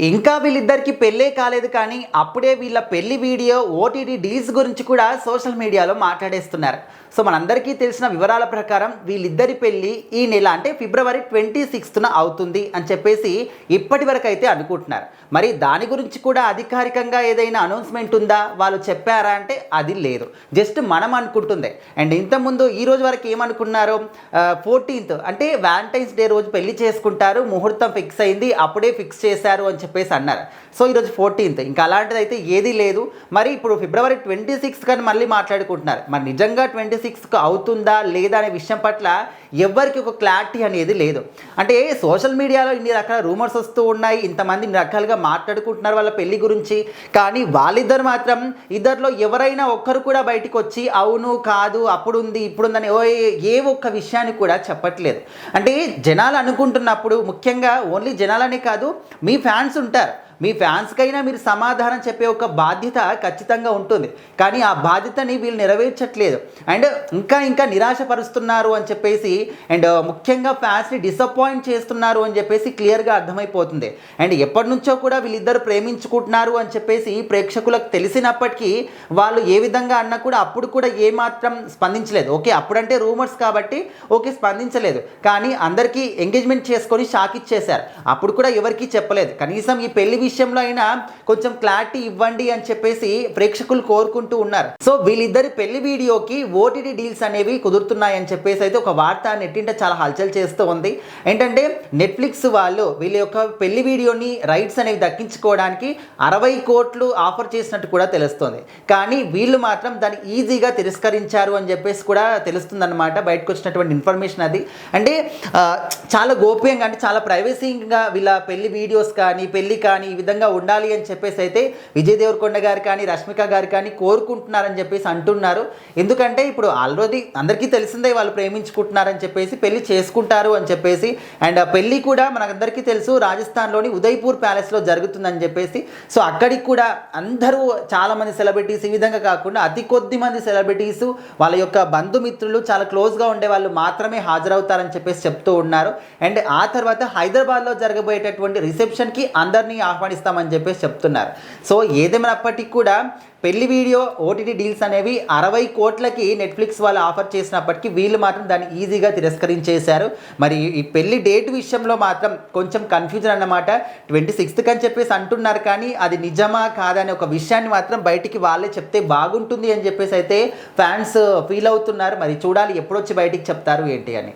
ఇంకా వీళ్ళిద్దరికి పెళ్ళే కాలేదు కానీ అప్పుడే వీళ్ళ పెళ్లి వీడియో ఓటీటీ డీల్స్ గురించి కూడా సోషల్ మీడియాలో మాట్లాడేస్తున్నారు. సో మనందరికీ తెలిసిన వివరాల ప్రకారం వీళ్ళిద్దరి పెళ్ళి ఈ నెల అంటే ఫిబ్రవరి 26న అవుతుంది అని చెప్పేసి ఇప్పటి వరకు అయితే అనుకుంటున్నారు. మరి దాని గురించి కూడా అధికారికంగా ఏదైనా అనౌన్స్మెంట్ ఉందా, వాళ్ళు చెప్పారా అంటే అది లేదు, జస్ట్ మనం అనుకుంటుంది. అండ్ ఇంతకుముందు ఈ రోజు వరకు ఏమనుకున్నారు, 14th అంటే వ్యాలంటైన్స్ డే రోజు పెళ్లి చేసుకుంటారు, ముహూర్తం ఫిక్స్ అయింది, అప్పుడే ఫిక్స్ చేశారు అని చెప్పేసి అన్నారు. సో ఈరోజు 14th, ఇంకా అలాంటిది అయితే ఏదీ లేదు. మరి ఇప్పుడు ఫిబ్రవరి 26 కానీ మళ్ళీ మాట్లాడుకుంటున్నారు. మరి నిజంగా 26కు అవుతుందా లేదా అనే విషయం పట్ల ఎవ్వరికి ఒక క్లారిటీ అనేది లేదు. అంటే సోషల్ మీడియాలో ఇన్ని రకాల రూమర్స్ వస్తూ ఉన్నాయి, ఇంతమంది ఇన్ని రకాలుగా మాట్లాడుకుంటున్నారు వాళ్ళ పెళ్లి గురించి. కానీ వాళ్ళిద్దరు మాత్రం ఇద్దరిలో ఎవరైనా ఒక్కరు కూడా బయటికి వచ్చి అవును కాదు అప్పుడుంది ఇప్పుడుందని ఏ ఒక్క విషయాన్ని కూడా చెప్పట్లేదు. అంటే జనాలు అనుకుంటున్నప్పుడు, ముఖ్యంగా ఓన్లీ జనాలనే కాదు, మీ ఫ్యాన్స్ ఉంటారు, మీ ఫ్యాన్స్కైనా మీరు సమాధానం చెప్పే ఒక బాధ్యత ఖచ్చితంగా ఉంటుంది. కానీ ఆ బాధ్యతని వీళ్ళు నెరవేర్చట్లేదు అండ్ ఇంకా నిరాశపరుస్తున్నారు అని చెప్పేసి, అండ్ ముఖ్యంగా ఫ్యాన్స్ని డిసప్పాయింట్ చేస్తున్నారు అని చెప్పేసి క్లియర్గా అర్థమైపోతుంది. అండ్ ఎప్పటి నుంచో కూడా వీళ్ళిద్దరు ప్రేమించుకుంటున్నారు అని చెప్పేసి ప్రేక్షకులకు తెలిసినప్పటికీ వాళ్ళు ఏ విధంగా అన్నా కూడా అప్పుడు కూడా ఏమాత్రం స్పందించలేదు. ఓకే, అప్పుడంటే రూమర్స్ కాబట్టి ఓకే స్పందించలేదు, కానీ అందరికీ ఎంగేజ్మెంట్ చేసుకొని షాక్ ఇచ్చేశారు. అప్పుడు కూడా ఎవరికీ చెప్పలేదు. కనీసం ఈ పెళ్లి విషయంలో అయినా కొంచెం క్లారిటీ ఇవ్వండి అని చెప్పేసి ప్రేక్షకులు కోరుకుంటూ ఉన్నారు. సో వీళ్ళిద్దరి పెళ్లి వీడియోకి ఓటీటీ డీల్స్ అనేవి కుదురుతున్నాయని చెప్పేసి అయితే ఒక వార్త నెట్టింట చాలా హల్చల్ చేస్తూ ఉంది. ఏంటంటే నెట్ఫ్లిక్స్ వాళ్ళు వీళ్ళ యొక్క పెళ్లి వీడియోని రైట్స్ అనేవి దక్కించుకోవడానికి 60 కోట్లు ఆఫర్ చేసినట్టు కూడా తెలుస్తుంది. కానీ వీళ్ళు మాత్రం దాన్ని ఈజీగా తిరస్కరించారు అని చెప్పేసి కూడా తెలుస్తుందన్నమాట, బయటకు వచ్చినటువంటి ఇన్ఫర్మేషన్ అది. అంటే చాలా గోప్యంగా, అంటే చాలా ప్రైవసీగా వీళ్ళ పెళ్లి వీడియోస్ కానీ పెళ్లి కానీ ఈ విధంగా ఉండాలి అని చెప్పేసి అయితే విజయ్ దేవరకొండ గారు కానీ రష్మిక గారు కానీ కోరుకుంటున్నారని చెప్పేసి అంటున్నారు. ఎందుకంటే ఇప్పుడు ఆల్రెడీ అందరికీ తెలిసిందే వాళ్ళు ప్రేమించుకుంటున్నారని చెప్పేసి, పెళ్లి చేసుకుంటారు అని చెప్పేసి. అండ్ ఆ పెళ్లి కూడా మనకందరికీ తెలుసు రాజస్థాన్లోని ఉదయ్పూర్ ప్యాలెస్లో జరుగుతుందని చెప్పేసి. సో అక్కడికి కూడా అందరూ చాలామంది సెలబ్రిటీస్, ఈ విధంగా కాకుండా అతి కొద్ది మంది సెలబ్రిటీస్ వాళ్ళ యొక్క బంధుమిత్రులు చాలా క్లోజ్గా ఉండే వాళ్ళు మాత్రమే హాజరవుతారని చెప్పేసి చెప్తూ ఉన్నారు. అండ్ ఆ తర్వాత హైదరాబాద్లో జరగబోయేటటువంటి రిసెప్షన్కి అందరినీ ఆహ్వానిస్తామని చెప్పేసి చెప్తున్నారు. సో ఏదేమైనప్పటికీ కూడా పెళ్లి వీడియో ఓటీటీ డీల్స్ అనేవి 60 కోట్లకి నెట్ఫ్లిక్స్ వాళ్ళు ఆఫర్ చేసినప్పటికీ వీళ్ళు మాత్రం దాన్ని ఈజీగా తిరస్కరించేశారు. మరి ఈ పెళ్లి డేట్ విషయంలో మాత్రం కొంచెం కన్ఫ్యూజన్ అన్నమాట. 26th అని చెప్పేసి అంటున్నారు, కానీ అది నిజమా కాదా అనే ఒక విషయాన్ని మాత్రం బయటికి వాళ్ళే చెప్తే బాగుంటుంది అని చెప్పేసి అయితే ఫ్యాన్స్ ఫీల్ అవుతున్నారు. మరి చూడాలి ఎప్పుడొచ్చి బయటికి చెప్తారు ఏంటి అని.